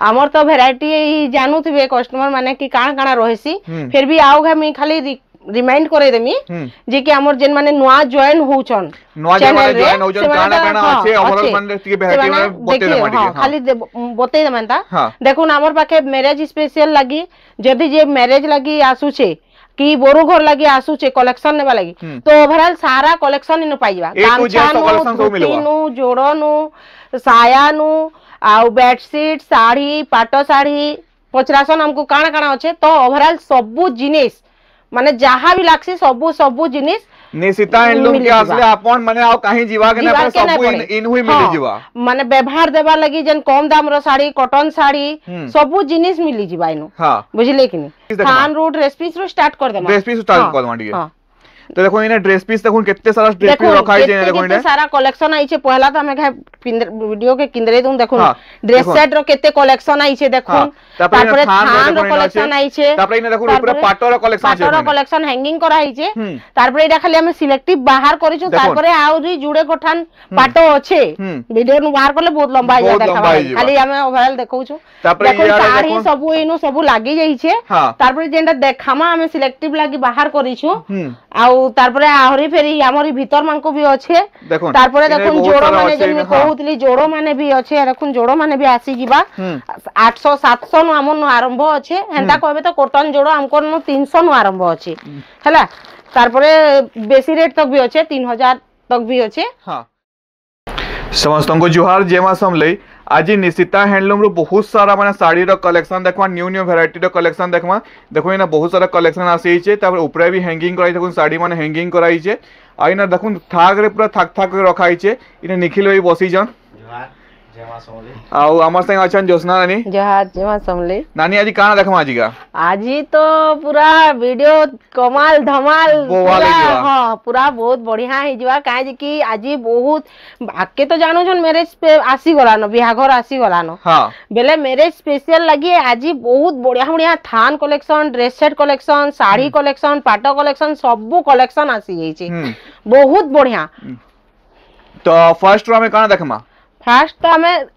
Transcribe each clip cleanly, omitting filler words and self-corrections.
हमर तो वैरायटी जानू थे कस्टमर माने कि काण काण रहसी फिर भी आओ मैं खाली रिमाइंड करे देमी जे कि हमर जेन माने नुआ जॉइन होचन चैनल रे जॉइन काना काना अछि हमर माने टिके वैरायटी माने बते दे माटी खाली बते दे मानता देखुन हमर पाके मैरिज स्पेशल लगी जदी जे मैरिज लगी आसु छे कि बोरो घर लगी आसु छे कलेक्शन नेबा लगी तो ओवरऑल सारा कलेक्शन इनो पाइबा गामछानु जोड़नु सायानु आ बेडशीट साड़ी पाटो साड़ी पचरासन हमको काना काना अछि तो ओवरऑल सब जिनिस माने जहाँ भी लागसी सबु जिनिस निशिता हैंडलूम के असले आपन माने आ कहीं जीवा के ना सब इन हुई मिली जीवा माने व्यवहार देबा लगी जन कम दाम रो साड़ी कॉटन साड़ी सबु जिनिस मिली जीवा इनो हां बुझले कि नहीं खान रूट रेसिपी रो स्टार्ट कर देमा रेसिपी स्टार्ट कर देमा ठीक है तो देखो इने ड्रेस पीस देखो कितने सारा ड्रेस पीस रखा है जे देखो इने सारा कलेक्शन आई छे पहला तो हमें वीडियो के किंदरे दूं देखो ड्रेस सेट रो केते कलेक्शन आई छे देखो तारपरे थान रो कलेक्शन आई छे तारपरे इने देखो ऊपर पाटो रो कलेक्शन छे पाटो रो कलेक्शन हैंगिंग करा आई छे तारपरे एटा खाली हमें सिलेक्टिव बाहर करि छु तारपरे आउरी जुड़े कोठान पाटो अछि वीडियो नु बाहर करले बहुत लंबा आइया देखाबा खाली हमें ओवरऑल देखौ छु तारपरे साड़ी सब इनु सब लागी जाई छे तारपरे जेंटा देखामा हमें सिलेक्टिव लागी बाहर करि छु आ तारपरे आहुरी फेरी हमरी भीतर मान को भी अच्छे तारपरे देखुन जोड़ो माने जे मैं कहउतली जोड़ो माने भी अच्छे देखुन जोड़ो माने भी आसी जिबा 800 700 नु हमन आरंभ अच्छे हेंता कहबे तो कॉटन जोड़ो हमको नु 300 नु आरंभ अच्छे हैला तारपरे बेसी रेट तक भी अच्छे 3000 तक भी अच्छे हां समस्त को जुहार जेमा समले आज निशिता हैंडलूम रो बहुत सारा माने साड़ी रो कलेक्शन देखवा न्यू वैरायटी रो कलेक्शन देखवा देखो इना बहुत सारा कलेक्शन आसी छे तापर ऊपर भी हैंगिंग कराई देखो साड़ी माने हैंगिंग कराई छे आइना देखो थाग रे पूरा थाक थाक रखाई छे इने निखिल भाई बसी जन जेमा समले आउ हमर संग अछन जोसना नानी जेमा समले नानी आज काना देखमा आज का आज तो पूरा वीडियो कमाल धमाल हां पूरा बहुत बढ़िया है जीवा काहे जे कि आज बहुत आके तो जानो जन मैरिज पे आसी गला न बियाह घर आसी गला न हां बेले मैरिज स्पेशल लगी आज बहुत बढ़िया बढ़िया थान collection dress set collection sari collection पाटो कलेक्शन सब कलेक्शन आसी जाई छे बहुत बढ़िया तो फर्स्ट रो में काना देखमा फास्ट तो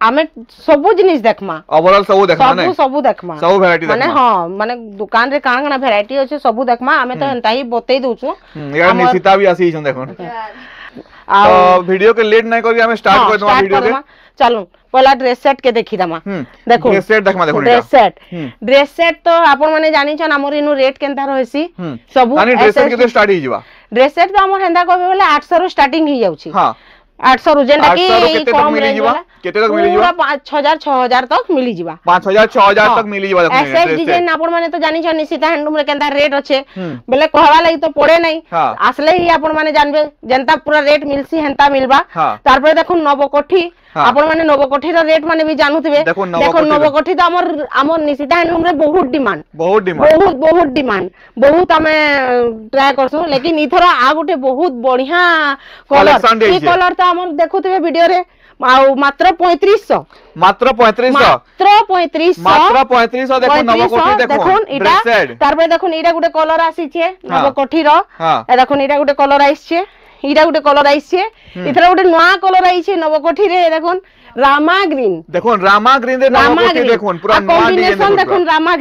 हमें सब जिनिस देखमा ओवरऑल सब देखमा नै सब देखमा सब वैरायटी देखमा माने हां माने दुकान रे काना काना वैरायटी अछि सब देखमा हमें तो एंता ही बतै दउ छु यार निशिता भी आसी छन देखो तो वीडियो के लेट नै करी हमें स्टार्ट कर दमा वीडियो के चलो पहला ड्रेस सेट के देखि दमा देखो ड्रेस सेट देखमा देखो ड्रेस सेट तो आपन माने जानि छन हमर इनु रेट केनता रहसी सब ड्रेस सेट के स्टार्ट ही जिवा ड्रेस सेट तो हमर हेंदा कहबे बोले 800 रो स्टार्टिंग ही जाउची हां 800 रुजेंडा की कम मिली जीवा केते तक मिली जीवा 5000 6000 तक मिली जीवा 5000 6000 तक मिली जीवा देखो ऐसे डिजाइन आपण माने तो जानि छ निशिता हैंडलूम रे केनता रेट अच्छे बेले कहवा लागि तो पड़े नै आसले ही आपण माने जानबे जनता पूरा रेट मिलसी हेंता मिलबा तारपरे देखो नवकोठी आपण माने नवकोठी रो रेट माने भी जानुथिबे देखो नवकोठी तो हमर निशिता हैंडलूम रे बहुत डिमांड बहुत डिमांड बहुत हमें ट्राई करसु लेकिन इथर आ गुटे बहुत बढ़िया कलर तो हमर देखुथिबे वीडियो रे मात्र 3500 मात्र 3500 देखो नवकोठी देखो ड्रेस सेट तारपरे देखो इडा गुटे कलर आसी छे नवकोठी रो ए देखो इडा गुटे कलर आइछ छे इडा गुटे कलर आइछ छे इथरा गुटे नवा कलर आइछ छे नवकोठी रे देखो रामा ग्रीन रे नवकोठी देखो पूरा नवा डिजाइन देखो रामा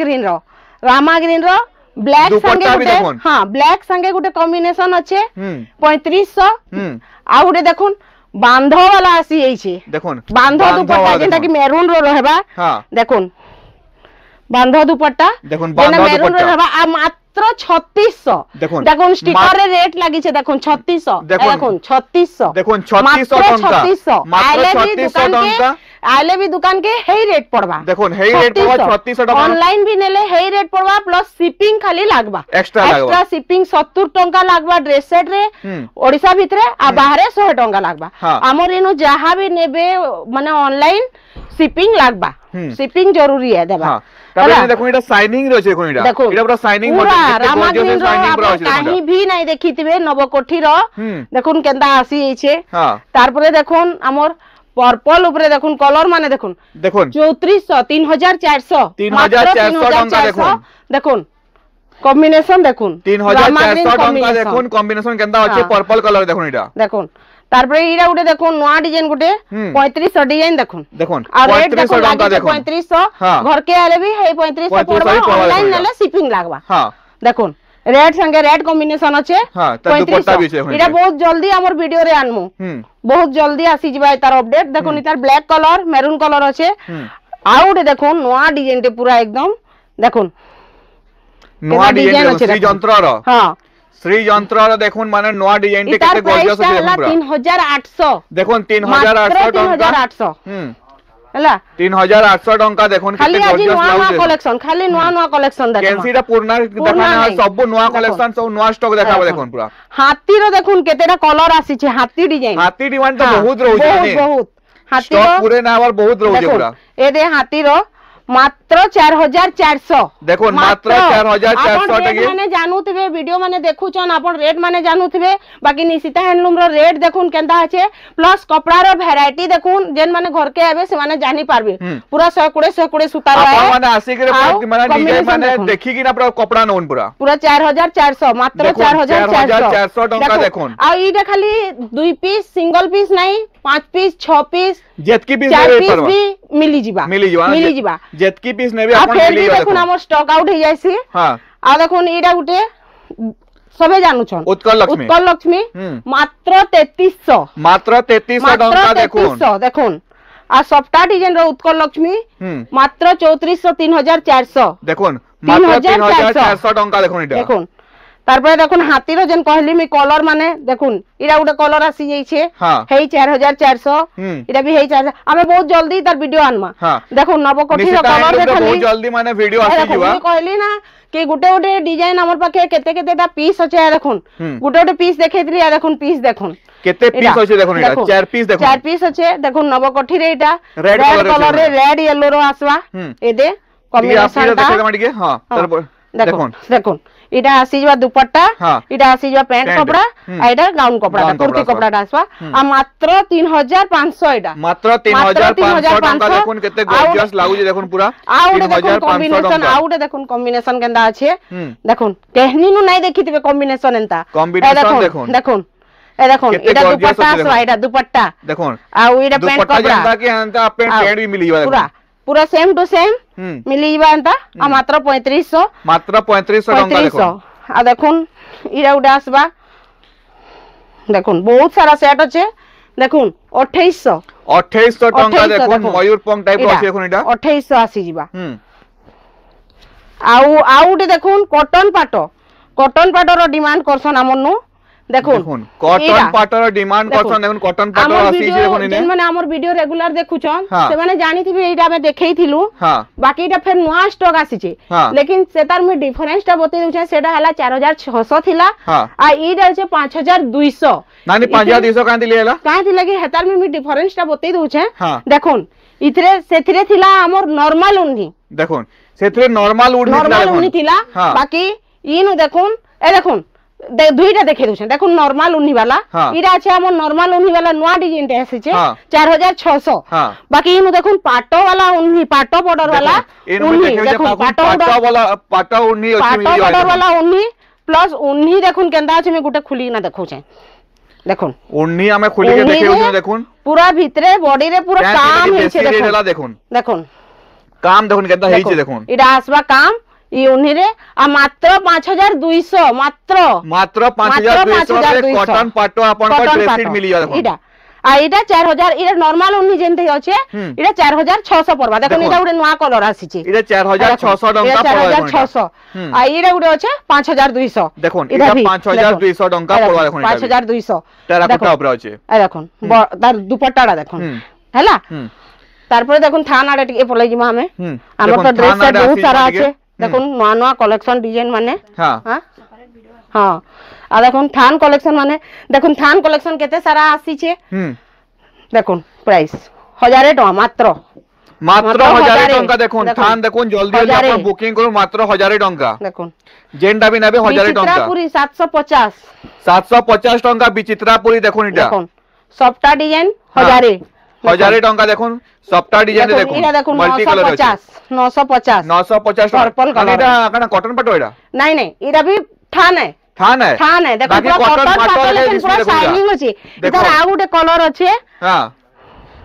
ग्रीन रो ब्लैक संगे गुटे हां ब्लैक संगे गुटे कॉम्बिनेशन अच्छे 3500 आ गुटे देखो बांधो वाला आसी एई छे देखो बांधो दुपट्टा जेंटा कि मेरून रो रहबा हां देखो बांधो दुपट्टा देखो बांधो मेरून रो रहबा आ मात्र 3600 देखो स्टिकर रे रेट लागि छे देखो 3600 देखो 3600 देखो 3600 मात्र 3600 टका आले भी दुकान के हेई रेट पड़बा देखो हेई रेट पड़बा 3600 टका ऑनलाइन भी नेले हेई रेट पड़बा प्लस शिपिंग खाली लागबा एक्स्ट्रा शिपिंग 70 टका लागबा ड्रेस सेट रे ओडिसा भितरे आ बाहरे 100 टका लागबा हमर इनु जहां भी नेबे माने ऑनलाइन शिपिंग लागबा शिपिंग जरूरी है देबा तबे देखो एटा शाइनिंग रो छे एटा पूरा शाइनिंग मॉडल कहीं भी नहीं देखिथिबे नवकोठी रो देखुन केंदा आसी छे तारपरे देखुन हमर पर्पल ऊपर देखुन कलर माने देखुन 3400 3400 टका देखुन कॉम्बिनेशन देखुन 3400 टका देखुन कॉम्बिनेशन केंदा अछि पर्पल कलर देखुन एटा देखुन তারপরে ইরা গুটে দেখুন নয়া ডিজাইন গুটে 3500 ডিজাইন দেখুন দেখুন আর রেট দেখুন 3500 টাকা দেখুন 3500 घर के आले भी हे 3500 पड़बा ऑनलाइन नेले शिपिंग लागबा हां দেখুন রেড संगे रेड कॉम्बिनेशन আছে हां त दुपट्टा भी আছে এটা বহুত জলদি আমার ভিডিও রে আনমু বহুত জলদি আসি যাবা তার আপডেট দেখুন ইতার ব্ল্যাক কালার মেরুন কালার আছে আউটে দেখুন নয়া ডিজাইনতে পুরা একদম দেখুন নয়া ডিজাইন আছে শ্রী যন্ত্রর হ্যাঁ শ্রী যন্ত্রর দেখুন মানে নয়া ডিজাইনতে কেতে গর্জিয়াস আছে দেখুন 3800 দেখুন 3800 টাকা 3800 ହେଲା 3800 ଟଙ୍କା ଦେଖୁନ କେତେ ଗର୍ଜିୟସ୍ ଲାଗୁଛି କଲେକ୍ସନ ଖାଲି ନୂଆ ନୂଆ କଲେକ୍ସନ ଦେଖ କେନସିଟା ପୁରୁଣା ଦେଖାନା ସବୁ ନୂଆ କଲେକ୍ସନ ସବୁ ନୂଆ ସ୍ଟକ ଦେखाବ ଦେଖୁନ ପୁରା ହାତୀର ଦେଖୁନ କେତେଟା କଲର ଆସିଛି ହାତୀ ଡିଜାଇନ ହାତୀ ଡିଜାଇନ ତ ବହୁତ ରହୁଛି ବହୁତ ହାତୀର ସ୍ଟକ ପୁରେ ନା ଆবার ବହୁତ ରହୁଛି ପୁରା ଏ ଦେ ହାତୀର मात्र 4400 देखो मात्र 4400 टके माने जानूथिबे वीडियो माने देखुचन आपण रेट माने जानूथिबे बाकी निशिता हैंडलूम रो रेट देखुन केंता আছে प्लस कपड़ा रो वैरायटी देखुन जेन माने घर के आबे से माने जानि पारबे पूरा 120 सुता रो आपण माने आसी के माने डिजाइन माने देखि कि ना पूरा कपड़ा नोन पूरा 4400 मात्र 4400 टका देखुन आ इटा खाली 2 पीस सिंगल पीस नहीं 5 पीस 6 पीस जेतकी पीस भी मिली जिबा जेतकी पीस नेबे आपण मिली जिबा देखुन हमर स्टॉक आउट हो जायसी हां आ देखुन एटा गुटे सबे जानू छन उत्कल लक्ष्मी मात्र 3300 टका देखुन आ सफ्टा डिजाइन रो उत्कल लक्ष्मी मात्र 3400 3400 देखुन मात्र 3400 टका देखुन एटा देखुन तारपरे देखुन हाथी रो जन कहली मी कलर माने देखुन इरा गुटे कलर आसी जाई छे हेई 4400 इरा भी हेई 4000 हमें बहुत जल्दी तार वीडियो आनमा देखुन नवकोठी रो कलर देखली बहुत जल्दी माने वीडियो आसी जीवा कहली ना कि गुटे गुटे डिजाइन हमर पाखे केते केतेटा पीस अछि देखुन गुटे गुटे पीस देखैतली आ देखुन पीस देखुन केते पीस अछि देखुन इटा 4 पीस देखुन 4 पीस अछि देखुन नवकोठी रे इटा रेड कलर रे रेड येलो रो आसवा ए दे कॉम्बिनेशन ता देखै माडी के हां देखुन देखुन इटा आसी जबा दुपट्टा इटा आसी जबा पैंट कपड़ा आ इटा गाउन कपड़ा कुर्ती कपड़ा आसवा आ मात्र 3500 इटा मात्र 3500 टका देखुन केते गॉर्जियस लागु जे देखुन पूरा 3500 टका आउट देखुन कॉम्बिनेशन केंदा আছে देखुन कहनी नु नहीं देखिथिबे कॉम्बिनेशन एंता कॉम्बिनेशन देखुन देखुन ए देखुन इटा दुपट्टा आसवा इटा दुपट्टा देखुन आ इटा पैंट कपड़ा जेंता के एंता पैंट भी मिली जाबा पूरा पूरा सेम टू सेम मिली जाबा एंता आ मात्र 3500 टका देखो आ देखुन इरा उडा आसबा देखुन बहुत सारा सेट अछि देखुन 2800 टका देखुन मयूर पंख टाइप रो अछि देखुन इटा 2800 आसी जिबा आउट देखुन कॉटन पाटो रो डिमांड करसन हमनु देखुन कॉटन पाटर डिमांड करसन देखुन कॉटन पाटर आसी जे देखुन ने माने हमर वीडियो रेगुलर देखुछन से माने जानिथिबे एटा में देखैथिलु बाकी एटा फेर नया स्टॉक आसी छे लेकिन सेतार में डिफरेंस ता बतै दउछे सेटा हला 4600 थिला आ ईटा छे 5200 नानी 5200 कांति लेला कांति लगे हेतार में डिफरेंस ता बतै दउछे देखुन इथरे सेथिरे थिला हमर नॉर्मल उन्ही देखुन सेथिरे नॉर्मल उन्ही थिला बाकी इनु देखुन ए देखुन दुईटा देखे दउछन देखुन नॉर्मल उन्ही वाला इरा আছে हमर नॉर्मल उन्ही वाला नया डिजाइन टे आसी छे 4600 बाकी इनु देखुन पाटो वाला उन्ही पाटो बॉर्डर वाला उन्ही देखुन पाटो वाला उन्ही अछि मिली बॉर्डर वाला उन्ही प्लस उन्ही देखुन केंदा अछि में गुटे खुली ना देखौ छे देखुन उन्ही हमें खुली के देखे हो देखुन पूरा भीतरे बॉडी रे पूरा काम है छे देखुन देखुन काम देखुन केंदा है छे देखुन इडा आसबा काम ई उन्ही रे आ मात्र 5200 मात्र 5200 रे कॉटन पाटो आपन को ड्रेस मिली जा देखो इडा आ इडा 4000 इडा नॉर्मल उन्ही जेंते अछि इडा 4600 परबा देखो इडा उडे नया कलर आसी छि इडा 4600 टंका परबा 4600 आ इडा उडे अछि 5200 देखो इडा 5200 टंका परबा देखो 5200 टेराकोटा ऊपर अछि आ देखो तार दुपट्टाडा देखो हैला तारपर देखो थान आडे टिके पलै जिमा हमें हमर तो ड्रेस से बहुत सारा अछि देखुन नया नया कलेक्शन डिजाइन माने हां हां आ देखुन थान कलेक्शन माने देखुन थान कलेक्शन केते सारा आसी छे देखुन प्राइस 1000 टका मात्र 1000 टका देखुन थान देखुन जल्दी जल्दी अपन बुकिंग करू मात्र 1000 टका देखुन जेंडा भी नेबे 1000 टका चित्रापुरी 750 टका विचित्रापुरी देखुन इटा देखुन सफ्टा डिजाइन 1000 टका देखुन सफ्टा डिजाइन देखुन मल्टी कलर अछि 950 पर्पल कलर एटा कना कॉटन पटो एटा नहीं नहीं एटा भी थान है थान है देखो कॉटन पाटो लेकिन पूरा शाइनिंग अछि इधर आ गुटे कलर अछि हां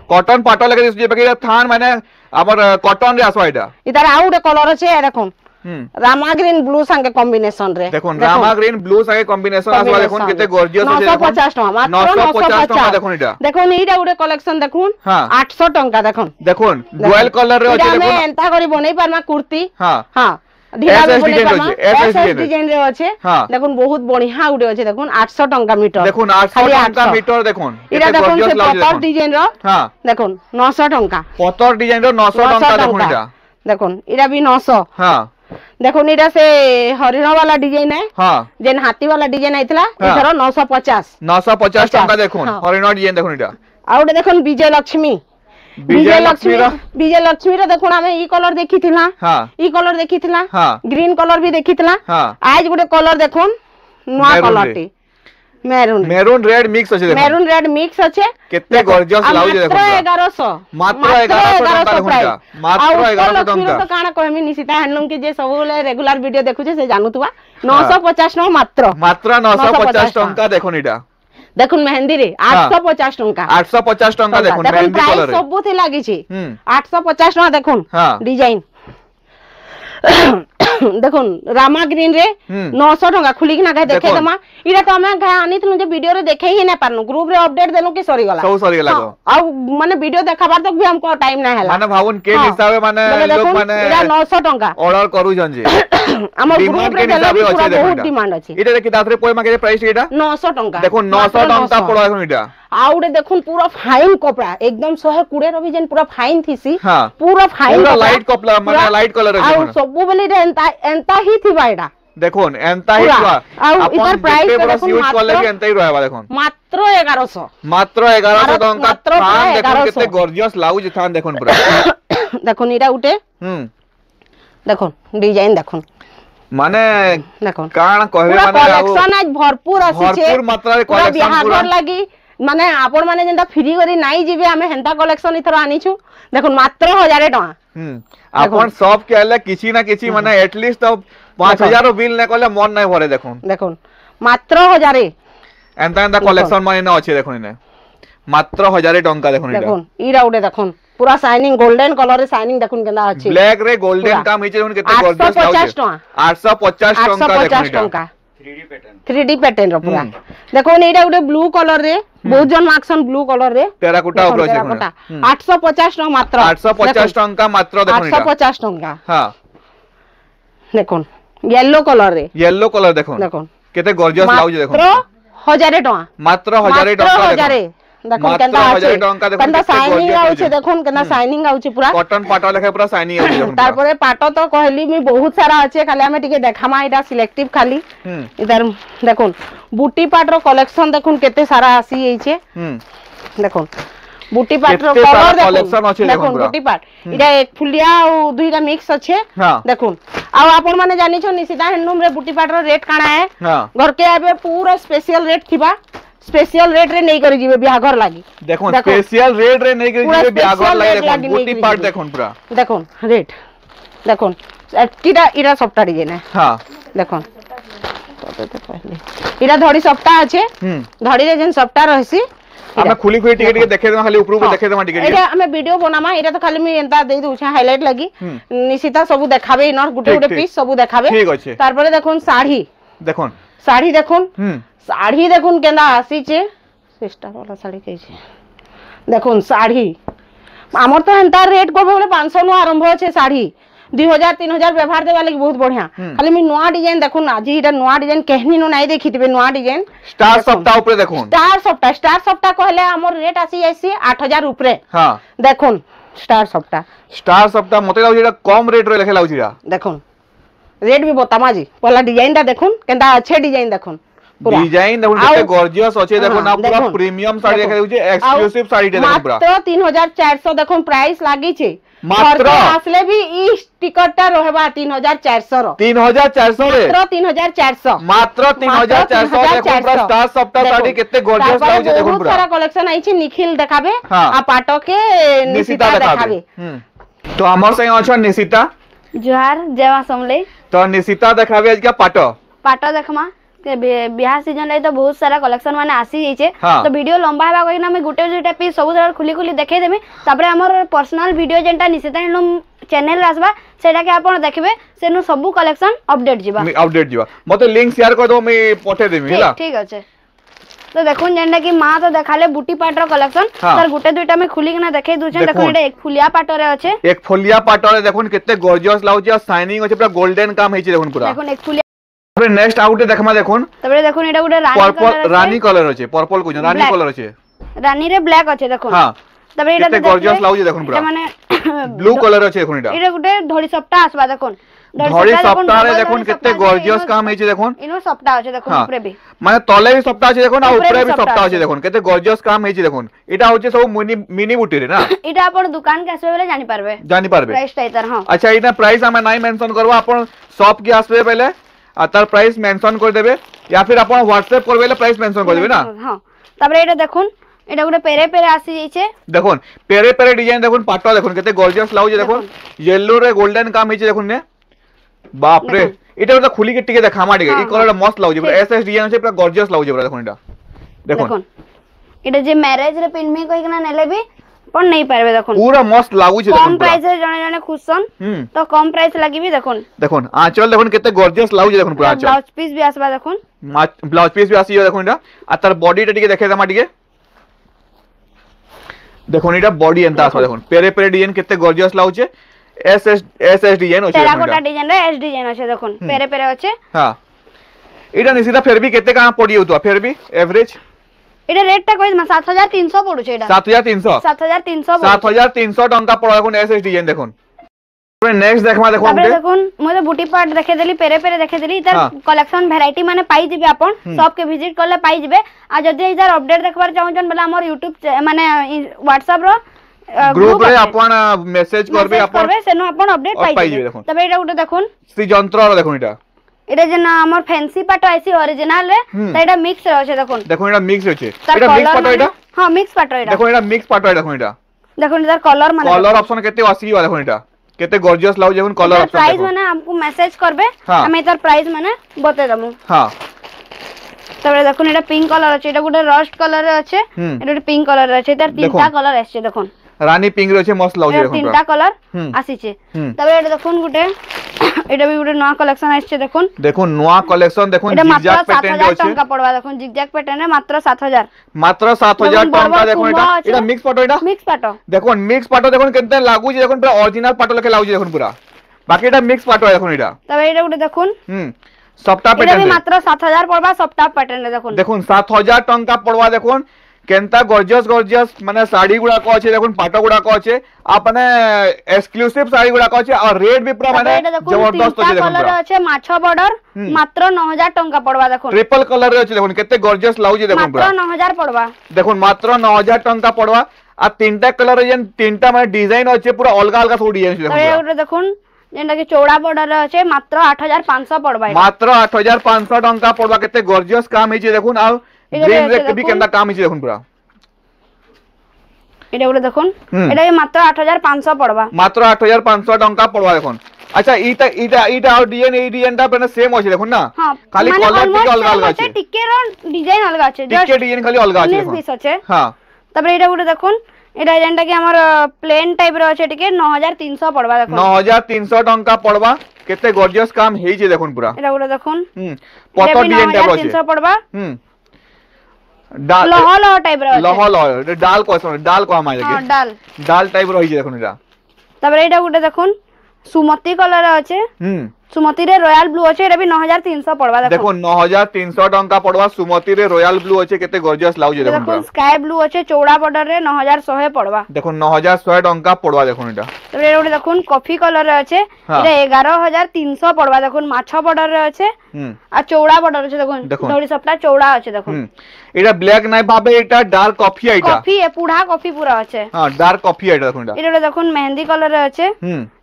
कॉटन पाटो लेके जे बकी थान माने हमर कॉटन रे आसवा इटा इधर आ गुटे कलर अछि देखो रामा ग्रीन ब्लू संगे कॉम्बिनेशन रे देखो रामा ग्रीन ब्लू संगे कॉम्बिनेशन आसवा देखो केते गॉर्जियस अछि 950 टका मात्र 950 टका देखो इटा देखो एटा गुटे कलेक्शन देखो 800 टका देखो डुअल कलर रे अछि देखो एंता करी बनै पारमा कुर्ती हां हां ढीला बनै पारमा एस डिजाइन रे अछि देखो बहुत बढ़िया गुटे अछि देखो 800 टका मीटर देखो 800 टका मीटर देखो इटा देखो से पतर डिजाइन रो हां देखो 900 टका पतर डिजाइन रो 900 टका देखो इटा देखो इटा भी 900 हां देखो नीटा से हरिण वाला डिजाइन है हां जेन हाथी वाला डिजाइन आइतला इधर 950 टका देखो हरिण डिजाइन देखो नीटा आ उडे देखो विजय लक्ष्मी रो देखो हमें ई कलर देखिथिला हां ई कलर देखिथिला हां ग्रीन कलर भी देखिथिला हां आज गुटे कलर देखो नवा colour T maroon red mix अछि देखो मेरून रेड मिक्स अछि केते गॉर्जियस लाउज देखो मात्र 1100 टका मात्र 1100 टका तो काना कहमी निशिता हैंडलूम के जे सब रेगुलर वीडियो देखु छे से जानुतबा 950 टका मात्र 950 टका देखो नीटा देखो मेहंदी रे 850 टका 850 टका देखो मेहंदी कलर रे सब थी लागी छी 850 टका देखो डिजाइन देखो रामा ग्रीन रे 900 टका खुली ना कहे देखे दमा इरा तो हमें आनीथनु जे वीडियो रे देखे ही ना पारनु ग्रुप रे अपडेट देनु कि सरी गला सब सरी गला आ माने वीडियो देखाबार तक भी हमको टाइम ना हैला माने भावुन के हिसाबे माने लोग माने इरा 900 टका ऑर्डर करू जन जे हमर ग्रुप रे देला भी पूरा बहुत डिमांड अछि इटा देखि दाथरे पोय माके प्राइस इटा 900 टका देखो 900 टका पड़ो এখন इटा आउडे देखुन पूरा फाइन कपड़ा एकदम 120 रो भी जेन पूरा फाइन थीसी पूरा फाइन पूरा लाइट कपड़ा माने लाइट कलर रे आ सब बेले एंता ही थिबा एटा देखो एंता ही हुआ आ इधर प्राइस देखो यूज कलर के एंता ही रहबा देखो मात्र 1100 टका थान देखो केते गॉर्जियस लाउज थान देखो पूरा देखो नीटा उठे देखो डिजाइन देखो माने देखो काण कहबे माने कलेक्शन आज भरपूर आसी छे भरपूर मात्रा रे कलेक्शन पूरा लागी माने आपण माने जेंता फ्री करी नाही जिबे हमें हेंता कलेक्शन इथर आनीछु देखो मात्र 1000 टका आपण सब के आले किछि ना किछि माने एटलीस्ट तो 5000 रो बिल ने कहले मन नाही भरे देखो मात्र 1000 एंता एंता कलेक्शन माने न अछि देखो ने मात्र 1000 टका देखो इरा उडे देखो पूरा शाइनिंग गोल्डन कलर रे शाइनिंग देखुन केना अछि ब्लैक रे गोल्डन काम हिचे देखुन केते गॉर्जियस लाउज 850 टका 3D पैटर्न रो पूरा देखो एटा उडे ब्लू कलर रे बहुत जन मार्क्सन ब्लू कलर रे टेराकोटा ऊपर अछि 850 टका मात्र 850 टका मात्र देखो 850 टका हां देखो येलो कलर देखो केते गॉर्जियस लाउज देखो मात्र 1000 टका मात्र 1000 टका देखो केंता अछि केंता शाइनिंग आउछ देखो केंता शाइनिंग आउछ पूरा कॉटन पाटो लेखे पूरा शाइनिंग आउछ देखो तार परे पाटो तो कहली मी बहुत सारा अछि खाली हमें टिके देखामा एटा सिलेक्टिव खाली इधर देखो बूटी पाट रो कलेक्शन देखो केते सारा आसी छै देखो बूटी पाट रो कलर कलेक्शन अछि देखो बूटी पाट इटा एक फुलिया और दुईटा मिक्स अछि देखो आ आपण माने जानि छ निशिता हैंडलूम रे बूटी पाट रो रेट काना है घर के आबे पूरा स्पेशल रेट थिबा स्पेशल रेट रे नहीं करी जीवे बियाघर लागी देखो स्पेशल रेट रे नहीं करी जीवे बियाघर लागी देखो बूटी पाट देखो पूरा देखो रेट देखो किटा इरा सप्ता डिजाइन है हां देखो तो पहले इरा धड़ी सप्ता अछि धड़ी रे जेन सप्ता रहसी हमें खुली खुली टिके टिके देखे देमा खाली ऊपर ऊपर देखे देमा टिके एटा हमें वीडियो बनामा एटा तो खाली मी एंता दे दउ छ हाईलाइट लागी निशिता सब देखाबे न गुटे गुटे पीस सब देखाबे ठीक अछि तार परे देखो साड़ी देखो साड़ी देखुन केना आसी छे सिस्टर वाला साड़ी कहि छे देखुन साड़ी हमर तो हंता रेट को बोले 500 नु आरंभ छे साड़ी 2000 3000 व्यवहार देवा लागि बहुत बढ़िया खाली मी नवा डिजाइन देखुन आज इटा नवा डिजाइन कहनी नु नाही देखितबे नवा डिजाइन स्टार सप्ताह ऊपर देखुन स्टार सप्ताह कहले हमर रेट आसी आसी 8000 ऊपर हां देखुन स्टार सप्ताह मते लाउ जेटा कम रेट रे लेखे लाउ जीरा देखुन रेट भी बतामा जी पहला डिजाइन ता देखुन केंदा अच्छे डिजाइन देखुन डिजाइन देखो केते गॉर्जियस अछि देखो ना पूरा प्रीमियम साड़ी देखाउ छै एक्सक्लूसिव साड़ी देखो पूरा मात्र 3400 देखो प्राइस लागी छै मात्र आसले भी ई टिकटटा रहबा 3400 रो 3400 रे मात्र 3400 देखो पूरा स्टार सप्ताह साड़ी केते गॉर्जियस लाउ छै देखो पूरा सारा कलेक्शन आई छै निखिल देखाबे आ पाटो के निशिता देखाबे तो हमर संग अछि निशिता जोहार जयमा समले तो निशिता देखाबे आज का पाटो देखमा बिहार सीजन रे तो बहुत सारा कलेक्शन माने आसी जाइछे तो वीडियो लंबा हेबा कहिना हम गुटे दुटा पीस सब जरा खुली खुली देखाई देबे तापर हमर पर्सनल वीडियो जेंटा निशिता हैंडलूम चैनल आसबा सेटा के आपण देखबे सेनु सब कलेक्शन अपडेट जीवा मते लिंक शेयर कर दो मैं पठे देबी हैला ठीक अछि तो देखुन जेंटा कि मां तो देखाले बूटी पाटर कलेक्शन सर गुटे दुटा में खुली के ना देखाई दुछन देखुन एटा एक फुलिया पाटर अछि एक फुलिया पाटर देखुन केते गॉर्जियस लाउची और शाइनिंग अछि पूरा गोल्डन काम हेछि देखुन पूरा देखुन एक फुलिया तबरे नेक्स्ट आउट देखमा देखुन तबरे देखुन एटा गुटे रानी कलर अछि पर्पल को रानी कलर अछि रानी रे ब्लैक अछि देखुन हां तबरे एटा केते गॉर्जियस लाउची देखुन पूरा माने ब्लू कलर अछि देखुन एटा गुटे धड़ी सप्ताह आसबा देखुन धड़ी सप्ताह रे देखुन केते गॉर्जियस काम हेछि देखुन इनो सप्ताह अछि देखुन ऊपरे भी माने तले भी सप्ताह अछि देखुन आ ऊपरे भी सप्ताह अछि देखुन केते गॉर्जियस काम हेछि देखुन एटा होछि सब मिनी बूटी रे ना एटा आपण दुकान के आसबे बेले जानि पारबे प्राइस टाइटर हां अच्छा एटा प्राइस हम नाही मेंशन करबो आपण शॉप के आसबे पहले आ तार प्राइस मेंशन कर देबे या फिर आपण व्हाट्सएप करबेले प्राइस मेंशन कर देबे ना हां तबरे एटा देखुन एटा गुटे पेरे पेरे आसी जाइछे देखुन पेरे पेरे डिजाइन देखुन पाटो देखुन केते गॉर्जियस लाउज देखुन येलो रे गोल्डन काम हेछि देखुन ने बाप रे एटा तो खुली के टिके देखामा टिके ई कलर मस्त लाउज पूरा एसएस डिजाइन अछि पूरा गॉर्जियस लाउज पूरा देखुन एटा देखुन एटा जे मैरिज रे पिनमी कहि केना नेले भी पण नहीं पारबे देखुन पूरा मस्त लाउज देखुन कम प्राइस रे जने जने खुशन तो कम प्राइस लागि भी देखुन देखुन आंचल देखुन केते गॉर्जियस लाउज देखुन पूरा आंचल ब्लाउज पीस भी आसबा देखुन ब्लाउज पीस भी आसी देखुन एटा आ तार बॉडी टा टिके देखे दमा टिके देखुन एटा बॉडी एंता आसबा देखुन पेरे पेरे डिजाइन केते गॉर्जियस लाउज एस डिजाइन अछि टेराकोटा डिजाइन रे एस डिजाइन अछि देखुन पेरे पेरे अछि हां एटा निसिता फिर भी केते का पड़ी होतो फिर भी एवरेज एटा रेट ता कोइ 7300 पडु छै एटा 7300 टंका पड़ो कोन एस डिजाइन देखुन नेक्स्ट देखमा देखो देखुन मोरे बूटी पार्ट देखे देली पेरे पेरे देखे देली इधर कलेक्शन वैरायटी माने पाई जिबे आपण शॉप के विजिट करले पाई जिबे आ जदी इधर अपडेट देखबार चाहौ जन बला हमर YouTube माने WhatsApp रो ग्रुप रे आपण मेसेज करबे आपण सेनो आपण अपडेट पाई जिबे तबे एटा गुटे देखुन श्री यंत्र रो देखुन एटा जना हमर फैंसी पाटो आसी ओरिजिनल रे त एटा मिक्स रहछे देखुन एटा मिक्स रहछे एटा मिक्स पाटो एटा हां मिक्स पाटो एटा देखो एटा मिक्स पाटो देखो एटा देखुन इधर कलर माने कलर ऑप्शन केते आसी देखो एटा केते गॉर्जियस लाउ जेउन कलर ऑप्शन प्राइस माने हमको मैसेज करबे हम इधर प्राइस माने बते दमु हां तबे देखुन एटा पिंक कलर अछि एटा गुटे रस्ट कलर रे अछि एटा पिंक कलर रे अछि इधर तीनटा कलर अछि देखुन रानी पिंक रे अछि मस्त लाउ जे देखुन तीनटा कलर आसी छे तबे एटा देखुन गुटे एटा भी गुटे नया कलेक्शन आछि देखुन देखुन नया कलेक्शन देखुन जिगजैग पैटर्न रे अछि टंका पड़वा देखुन जिगजैग पैटर्न रे मात्र 7000 टंका देखुन एटा मिक्स पाटो देखुन मिक्स पाटो देखुन केते लागु जे देखुन पूरा ओरिजिनल पाटो लखे लागु जे देखुन पूरा बाकी एटा मिक्स पाटो देखुन एटा तबे एटा गुटे देखुन सप्ताह पैटर्न रे मात्र 7000 पड़वा सप्ताह पैटर्न रे देखुन 7000 टंका पड़वा देखुन केनता गॉर्जियस माने साड़ी गुडा को अछि देखुन पाटो गुडा को अछि आपने एक्सक्लूसिव साड़ी गुडा को अछि और रेट भी पूरा माने जबरदस्त अछि देखुन कलर अछि माछो बॉर्डर मात्र 9000 टंका पड़वा देखुन ट्रिपल कलर रे अछि देखुन केते गॉर्जियस लाउज देखुन पूरा मात्र 9000 पड़वा देखुन मात्र 9000 टंका पड़वा आ तीनटा कलर जेन तीनटा माने डिजाइन अछि पूरा अलग अलग सब डिजाइन देखुन देखुन जेंटा कि चौड़ा बॉर्डर अछि मात्र 8500 पड़वा मात्र 8500 टंका पड़वा केते गॉर्जियस काम हेछि देखुन आ ग्रीन रे भी केंदा काम हेछि देखुन पूरा एटा गुटे देखुन एटा भी मात्र 8500 पड़वा मात्र 8500 टंका पड़वा देखुन अच्छा ईटा और डिजाइन ता पने सेम अछि देखुन ना खाली कलर टिके अलग अलग अछि टिके रो डिजाइन अलग अछि टिके डिजाइन खाली अलग अछि देखुन हां तबरे एटा गुटे देखुन एटा जेंटा कि हमर प्लेन टाइप रो अछि टिके 9300 पड़वा देखुन 9300 टंका पड़वा केते गॉर्जियस काम हेइ जे देखुन पूरा एटा गुटे देखुन पतो डिजाइन टाइप अछि 9300 पड़वा डाल लहल टाइप रो लहल डाल को हम आइ हां डाल टाइप रहि जे देखुन एटा तबरे एटा गुटे देखुन सुमति कलर अछि सुमति रे रॉयल ब्लू अछि एटा भी 9300 पड़वा देखो 9300 टंका पड़वा सुमति रे रॉयल ब्लू अछि केते गॉर्जियस लाउज देखो देखो स्काई ब्लू अछि चौड़ा बॉर्डर रे 9100 पड़वा देखो 9100 टंका पड़वा देखो एटा तबे एटा देखुन कॉफी कलर रे अछि एटा 11300 पड़वा देखुन माछो बॉर्डर रे अछि आ चौड़ा बॉर्डर अछि देखुन थोड़ी सप्ताह चौड़ा अछि देखुन एटा ब्लैक नै भाबे एटा डार्क कॉफी आइटा कॉफी ए पुडा कॉफी पूरा अछि हां डार्क कॉफी आइटा देखुन एटा देखुन मेहंदी कलर रे अछि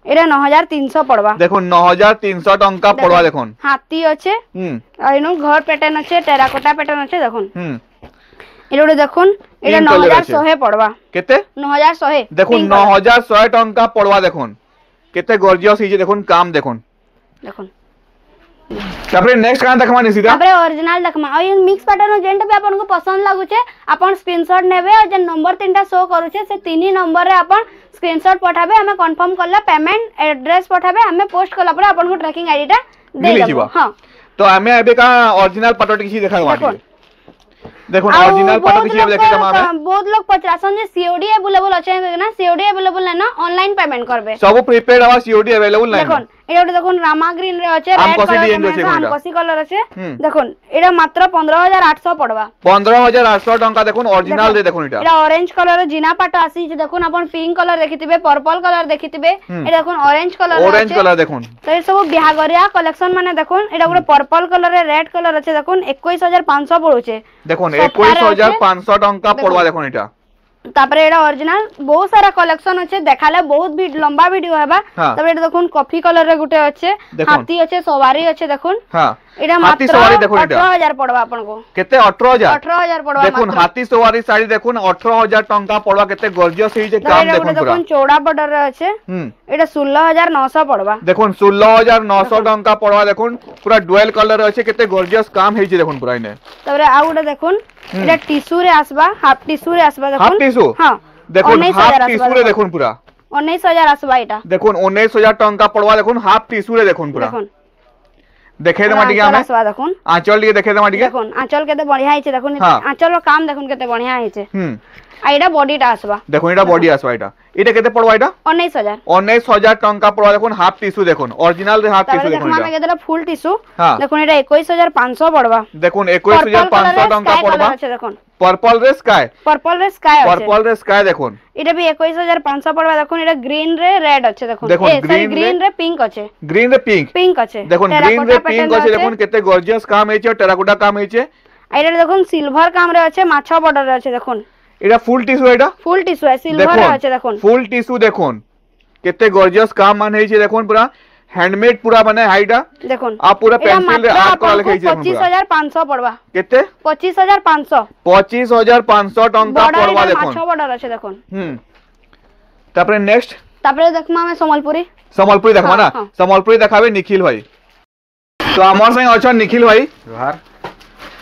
एटा 9300 पड़वा देखो 9300 टंका पड़वा देखुन हाथी अछि आ इनो घर पैटर्न अछि टेराकोटा पैटर्न अछि देखुन एटा देखुन एटा 9100 पड़वा केते 9100 देखुन 9100 टंका पड़वा देखुन केते गॉर्जियस हिजे देखुन काम देखुन तापरे नेक्स्ट कान देखमा निसिता तापरे ओरिजिनल देखमा और ये मिक्स पैटर्न जेंटा भी आपन को पसंद लागु छे आपन स्क्रीनशॉट नेबे और जे नंबर तीनटा शो करू छे से तीनी नंबर रे आपन स्क्रीनशॉट पठाबे हमें कंफर्म करला पेमेंट एड्रेस पठाबे हमें पोस्ट करला पर आपन को ट्रैकिंग आईडी टा दे देबो हां तो हमें एबे का ओरिजिनल पटोटी किसी देखावा देखो ओरिजिनल पटो किसी देखे तमाम है बहुत लोग पचासन जे सीओडी अवेलेबल अछि ना सीओडी अवेलेबल नै ना ऑनलाइन पेमेंट करबे सब प्रीपेड और सीओडी अवेलेबल नै देखो एटा देखो रामा ग्रीन रे अछि रेड कलर हम कसी कलर अछि देखो एटा मात्र 15800 पड़बा 15800 टंका देखो ओरिजिनल रे देखो एटा ऑरेंज कलर जिना पाट आसी जे देखो अपन पिंक कलर देखितिबे पर्पल कलर देखितिबे एटा देखो ऑरेंज कलर देखो तो ये सब बिहागरिया कलेक्शन माने देखो एटा गुटे पर्पल कलर रे रेड कलर अछि देखो 21500 पड़ुचे देखो 21500 टंका पड़वा देखो एटा तापरे एटा ओरिजिनल बहुत सारा कलेक्शन अछि देखाले बहुत भी लंबा वीडियो हेबा तबे एटा देखुन कॉफी कलर रे गुटे अछि हाथी अछि सवारी अछि देखुन हां एटा मात्र 18000 पड़वा आपन को केते 18000 पड़वा देखुन हाथी सवारी साड़ी देखुन 18000 टंका पड़वा केते गॉर्जियस हे जे काम देखुन पूरा देखुन चौड़ा बॉर्डर रे अछि एटा 16900 पड़वा देखुन 16900 टंका पड़वा देखुन पूरा डुअल कलर अछि केते गॉर्जियस काम हे जे देखुन पूरा इने तबरे आ गुटे देखुन एटा टिश्यू रे आसबा हाफ टिश्यू रे आसबा देखुन हाफ टिश्यू हां देखुन हाफ टिश्यू रे देखुन पूरा 19000 आसबा एटा देखुन 19000 टंका पड़वा देखुन हाफ टिश्यू रे देखुन पूरा देखुन देखे दमा टिके हमें देखुन आंचल टिके देखे दमा टिके देखुन आंचल केते बढ़िया हिचे देखुन आंचल रो काम देखुन केते बढ़िया हिचे आ एटा बॉडी टा आसबा देखुन एटा बॉडी आसबा एटा केते पड़वा एटा 19000 टंका पड़वा देखुन हाफ टिश्यू देखुन ओरिजिनल रे हाफ टिश्यू देखुन एटा केते फुल टिश्यू देखुन एटा 21500 पड़वा देखुन 21500 टंका पड़वा देखुन पर्पल रे स्काई देखुन एटा भी 21500 पड़वा देखुन एटा ग्रीन रे रेड अछि देखुन ग्रीन रे पिंक अछि ग्रीन रे पिंक अछि देखुन ग्रीन रे पिंक अछि देखुन केते गॉर्जियस काम हेचे टेराकोटा काम हेचे एटा देखुन सिल्वर काम रे अछि माछा बॉर्डर रे अछि देखुन एटा फुल टिश्यू है सिल्वर रे अछि देखुन फुल टिश्यू देखुन केते गॉर्जियस काम मान हेचे देखुन पूरा हैंडमेड पूरा बने हाइडा देखुन आप पूरा पेंसिल रे आर्ट करा लिखै छै 25500 पड़वा केते 25500 टंका पड़वा देखुन माछा बॉर्डर अछि देखुन तापरे नेक्स्ट तापरे देखमा में संबलपुरी देखमा ना संबलपुरी देखाबे निखिल भाई तो हमर संग अच्छा निखिल भाई जोहार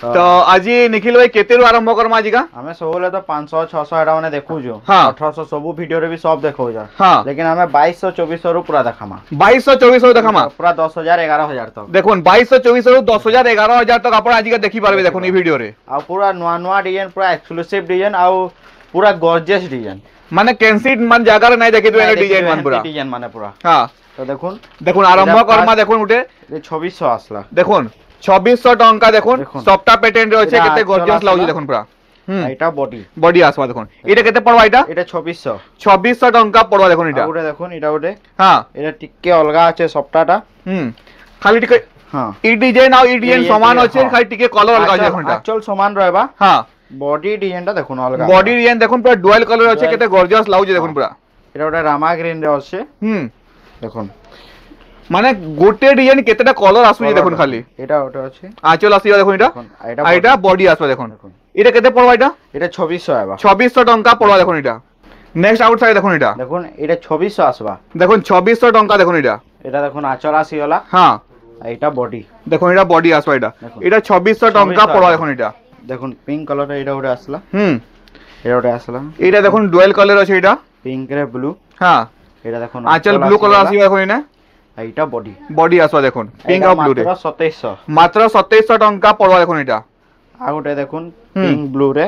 तो आज निखिल भाई केते रु आरंभ करमा जी का हमें सबले तो 500 600 एटा माने देखू जो 1800 सब वीडियो रे भी सब देखो जा लेकिन हमें 2200 2400 रु पूरा देखामा 2200 2400 देखामा पूरा 10000 11000 तक देखोन 2200 2400 रु 10000 11000 तक आपण आज का देखि पारबे देखोन ई वीडियो रे आ पूरा नवा डिजाइन पूरा एक्सक्लूसिव डिजाइन आ पूरा गॉर्जियस डिजाइन माने कैंसिट मन जागा रे नहीं देखि तो एने डिजाइन माने पूरा हां तो देखोन आरंभ करमा देखोन उठे 2600 आसला देखोन 2600 टंका देखोन सॉफ्टा पैटर्न रे अछि केते गॉर्जियस लाउजी देखोन पूरा एटा बॉडी आसवा देखोन एटा केते पड़वा एटा 2600 टंका पड़वा देखोन एटा ओरे देखोन एटा ओटे हां एटा टिके अलगा আছে সবটাটা खाली टिके हां ई डिजाइन आ ई डिजाइन समान আছে खाली टिके कलर अलगा আছে देखोन एक्चुअल समान रहबा हां बॉडी डिजाइन टा देखोन अलगा बॉडी डिजाइन देखोन पूरा डुअल कलर আছে केते गॉर्जियस लाउजी देखोन पूरा एटा ओटे रामा ग्रीन रे আছে देखोन माने गोटे डिजाइन केतेटा कलर आसु देखोन खाली एटा ओटे अछि आचल आसीबा देखोन एटा एटा बॉडी आसबा देखोन एटा केते पड़वा एटा 2600 आबा 2600 टंका पड़वा देखोन एटा नेक्स्ट आउटसाइड देखोन एटा एटा 2600 आसबा देखोन 2600 टंका देखोन एटा देखोन आचल आसी होला हां एटा बॉडी देखोन एटा बॉडी आसबा एटा 2600 टंका पड़वा देखोन एटा देखोन पिंक कलर एटा ओटे आसला एटा ओटे आसला एटा देखोन डुअल कलर अछि एटा पिंक रे ब्लू हां एटा देखोन आचल ब्लू कलर आसीबा देखोन एना एटा बॉडी आसवा देखोन पिंक और ब्लू रे मात्र 2700 टंका पड़वा देखोन एटा आ गोटे देखोन पिंक ब्लू रे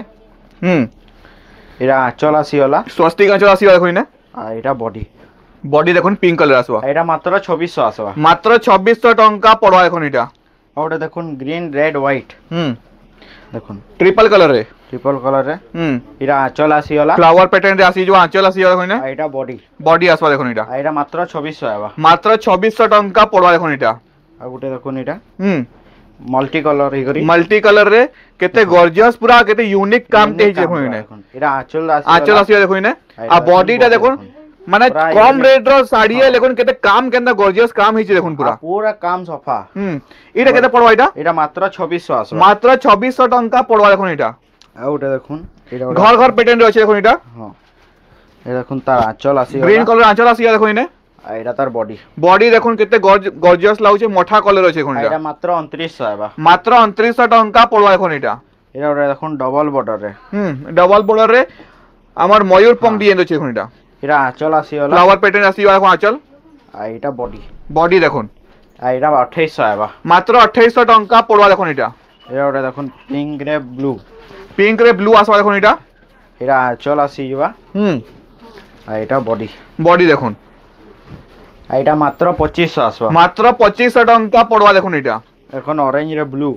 एटा आचल आसी होला स्वस्तिक आचल आसी देखोन ना आ एटा बॉडी देखोन पिंक कलर आसवा एटा मात्र 2600 आसवा मात्र 2600 टंका पड़वा देखोन एटा आ गोटे देखोन ग्रीन रेड व्हाइट देखोन ट्रिपल कलर रे एटा आचल आसी होला फ्लावर पैटर्न रे आसी जो आचल आसी देखोन ना एटा बॉडी आसवा देखोन एटा एटा मात्र 2600 आबा मात्र 2600 टंका पड़वा देखोन एटा आ गोटे देखोन एटा मल्टी कलर रे केते गॉर्जियस पूरा केते यूनिक काम ते देखोन एटा आचल आसी देखोन ना आ बॉडी टा देखोन माने कम रेट रो साड़ी है लेकिन केते काम केंदा गॉर्जियस काम हिचे देखोन पूरा काम सफा एटा केते पड़वा एटा मात्र 2600 आसबा मात्र 2600 टंका पड़वा देखोन एटा आ ओटे देखोन एटा घर पैटर्न रे अछि देखोन एटा हां ए देखोन तार आंचल आसी ग्रीन कलर आंचल आसी देखोन ने एटा तार बॉडी बॉडी देखो केते गॉर्जियस लाउचे मोठा कलर अछि कोन एटा मात्र 2900 आबा मात्र 2900 टंका पड़वा देखो एटा एटा ओरे देखो डबल बॉर्डर रे डबल बॉर्डर रे हमर मयूर पंख डिजाइन अछि कोन एटा एटा आंचल आसी वाला फ्लावर पैटर्न आसी वाला को आंचल एटा बॉडी बॉडी देखो एटा 2800 आबा मात्र 2800 टंका पड़वा देखो एटा एटा ओरे देखो पिंक रे ब्लू आसवा देखो एटा एटा आंचल आसी जबा एटा बॉडी बॉडी देखो एटा मात्र 2500 आसवा मात्र 2500 टंका पड़वा देखो एटा এখন ऑरेंज रे ब्लू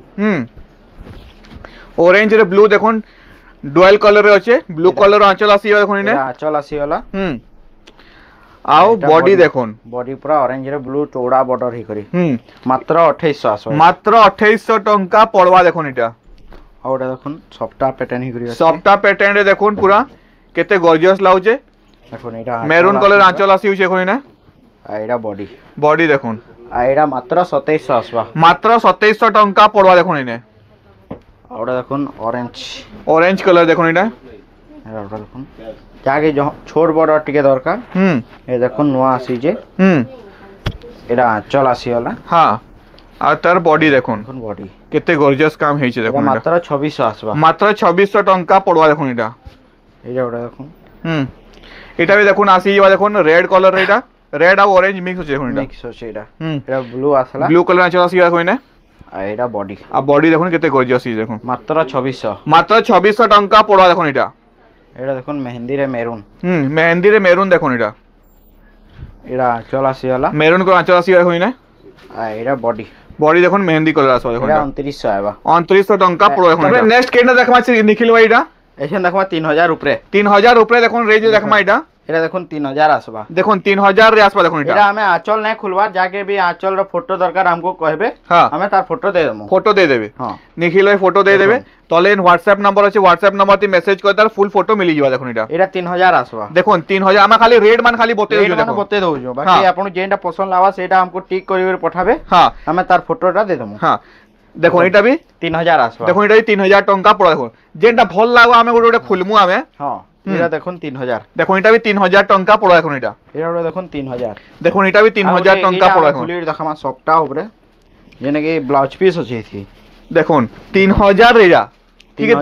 ऑरेंज रे ब्लू देखो डुअल कलर रे अछि ब्लू कलर आंचल आसी देखो इने आंचल आसी वाला आओ बॉडी देखो बॉडी पूरा ऑरेंज रे ब्लू चौड़ा बॉर्डर ही करी मात्र 2800 आसवा मात्र 2800 टंका पड़वा देखो एटा और देखो सॉफ्टा पैटर्न ही करी सॉफ्टा पैटर्न रे देखो पूरा केते गॉर्जियस लाउचे देखो एटा मेरून कलर आंचल आसी होचे कोन इने एटा बॉडी बॉडी देखो एटा मात्र 2700 आसवा मात्र 2700 टंका पड़वा देखो इने और देखो ऑरेंज कलर देखो इने एटा देखो जाके जो छोट बॉर्डर टिके दरकार ए देखो नुआ आसी जे एटा आंचल आसी वाला हां आ तार बॉडी देखो बॉडी केते गॉर्जियस काम हेचे देखो मात्र 2600 आसवा मात्र 2600 टंका पड़वा देखो एटा एटा ओटा देखो एटा भी देखो आसी जेवा देखो रेड कलर रे एटा रेड और ऑरेंज मिक्स होचे कोन एटा मिक्स होचे एटा एटा ब्लू आसला ब्लू कलर आंचल आसी देखो इने एटा बॉडी आ बॉडी देखो केते गॉर्जियस ही देखो मात्र 2600 मात्र 2600 टंका पड़वा देखो एटा एटा देखो मेहंदी रे मेरून मेहंदी रे मेरून देखो एटा एटा आंचल आसी वाला मेरून को आंचल आसी देखो इने एटा बॉडी बॉडी देखो मेहंदी कलर आसो देखो एटा 2900 आबा 2900 टंका पड़वा देखो एटा नेक्स्ट केना देखमा छी निखिल भाई एटा ऐसे देखमा 3000 ऊपर 3000 ऊपर देखो रेंज देखमा एटा एटा देखो 3000 आसबा देखो 3000 रे आसबा देखो एटा हमें आंचल नै खुलवा जाके भी आंचल रो फोटो दरकार हमको कहबे हमें तार फोटो दे देमु फोटो दे देबे हां निखिल भाई फोटो दे देबे तले व्हाट्सएप नंबर अछि व्हाट्सएप नंबर ती मेसेज कर तार फुल फोटो मिली जीवा देखो एटा 3000 आसबा देखो 3000 हम खाली रेड मान खाली बते दउ देखो बते दउ जो बाकी आपन जेंटा पसंद लावा सेटा हमको टिक करिवे पठाबे हां हमें तार फोटोटा दे देमु हां देखो एटा भी 3000 आसबा देखो एटा 3000 टंका पड़ा देखो जेंटा भल लागो हमें गोटे खुलमु हमें हां एटा देखो 3000 देखो एटा भी 3000 टंका पड़ा देखो एटा एटा देखो 3000 देखो एटा भी 3000 टंका पड़ा देखो खुली देखमा सॉफ्टा ऊपर जेने के ब्लाउज पीस अछि थी देखो 3000 रेजा ठीक है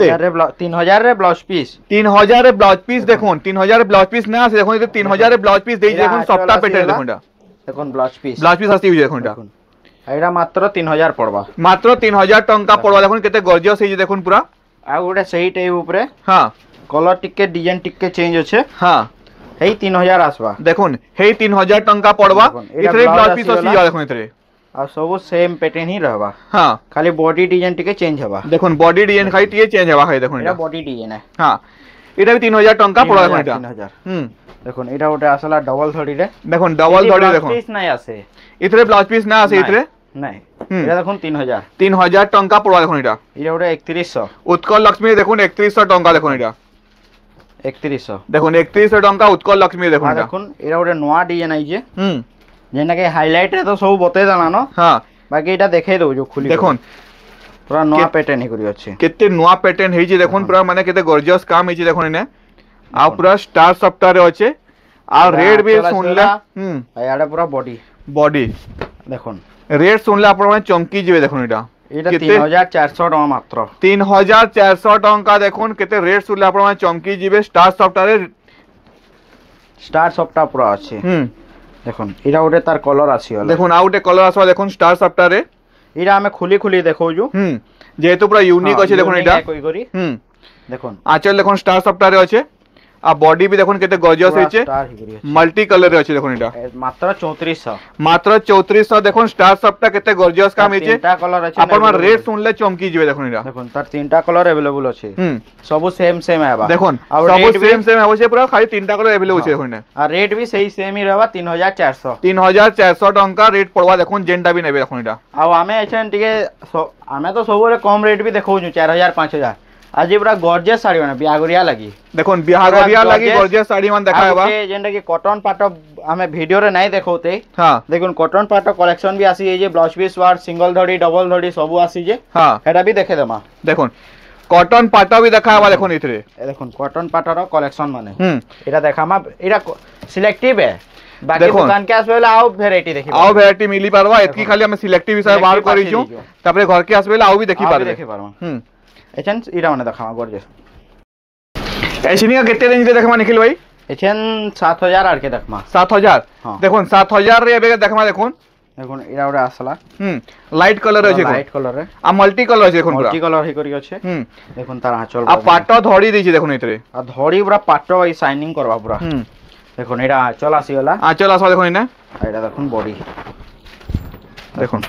3000 रे ब्लाउज पीस 3000 रे ब्लाउज पीस देखो 3000 रे ब्लाउज पीस ना देखो 3000 रे ब्लाउज पीस दे देखो सॉफ्टा पैटर्न देखो एटा देखो ब्लाउज पीस आसी देखो एटा एटा मात्र 3000 पड़वा मात्र 3000 टंका पड़वा देखो केते गॉर्जियस है देखो पूरा आ गोटे सही टाइप ऊपर हां कलर टिके डिजाइन टिके चेंज होछे हां हेई 3000 आसबा देखो हेई 3000 टंका पड़वा इथरे ब्लाउज पीस आसी देखो इथरे आ सब सेम पैटर्न ही रहबा हां खाली बॉडी डिजाइन टिके चेंज हबा देखो बॉडी डिजाइन खाली टिके चेंज हबा है देखो एटा बॉडी डिजाइन है हां एटा भी 3000 टंका पड़वा देखो एटा 3000 देखो एटा गोटे आसला डबल थड़ी रे देखो डबल थड़ी देखो पीस नै आसे इथरे ब्लाउज पीस ना आसे इथरे नहीं एटा देखो 3000 टंका पड़वा देखो एटा एटा गोटे 3100 उत्कल लक्ष्मी देखो 3100 टंका देखो एटा 3100 देखो 3100 टंका उत्कल लक्ष्मी देखो एटा देखो एटा गोटे नवा डिजाइन आई जे जेना के हाईलाइट रे तो सब बते दाना न हां बाकी एटा देखे दो जो खुली देखो पूरा नवा पैटर्न ही करी अछि केते नवा पैटर्न हेई जे देखो पूरा माने केते गॉर्जियस काम हेई जे देखो ने आ पूरा स्टार सॉफ्टवेयर अछि आ रेड भी सुनले याडा पूरा बॉडी देखो रेड सुनले आपण माने चमकी जेबे देखो एटा एटा 3400 टका मात्र 3400 टका देखो केते रेड सुनले आपण माने चमकी जेबे स्टार सॉफ्टवेयर पूरा अछि देखो एटा गोटे तार कलर आसी देखो आ गोटे कलर आसवा देखो स्टार सॉफ्टवेयर रे एटा हमें खुली खुली देखौ जो जेहेतु पूरा यूनिक अछि देखो एटा कोई करी देखो आचल देखो स्टार सॉफ्टवेयर रे अछि आ बॉडी भी देखो केते गॉर्जियस होइचे मल्टी कलर रे अछि देखो एटा मात्र 3400 देखो स्टार सॉफ्टवेयर केते गॉर्जियस काम होइचे तीनटा कलर अछि अपन मार रेड सुनले चमकी जेबे देखो एटा देखो तार तीनटा कलर अवेलेबल अछि सब सेम हेबा देखो सब सेम होइचे पूरा खाली तीनटा कलर अवेलेबल होइचे देखो एटा आ रेट भी सही सेम ही रहबा 3400 टंका रेट पड़वा देखो जेंटा भी नेबे देखो एटा आ हमें एछन टिके हमें तो सबरे कम रेट भी देखौ 4000 5000 आज पूरा गॉर्जियस साड़ी माने बियागरिया लगी देखो बियागरिया लगी गॉर्जियस साड़ी मान देखाबा जेंटा कि कॉटन पाट हमें वीडियो रे नहीं देखौते हां देखो कॉटन पाट कलेक्शन भी आसी जे ब्लाउज पीस वार सिंगल धड़ी डबल धड़ी सब आसी जे हां एटा भी देखे देमा देखो कॉटन पाटा भी देखाबा देखो इथरे देखो कॉटन पाटर कलेक्शन माने एटा देखामा एटा सिलेक्टिव है बाकी दुकान के आसबे बेले आउ वैरायटी देखि आउ वैरायटी मिली पारवा एतकी खाली हम सिलेक्टिव हिसाब बाहर करी छु तापरे घर के आसबे बेले आउ भी देखि पारबे एचन इरा माने देखा गॉर्जियस एचनी का केते रेंज दे देखमा निखिल भाई एचन 7000 आर के देखमा 7000 देखोन 7000 रे एबे देखमा देखोन इरा उडा आसला लाइट कलर अछि लाइट कलर रे आ मल्टी कलर अछि देखोन पूरा मल्टी कलर हे करी अछि देखोन तार आंचल आ पाटो धड़ी दैछि देखोन इतरे आ धड़ी पूरा पाटो ई शाइनिंग करबा पूरा देखोन इरा आंचल आसी गला आंचल आसा देखोन इना इरा देखोन बॉडी देखोन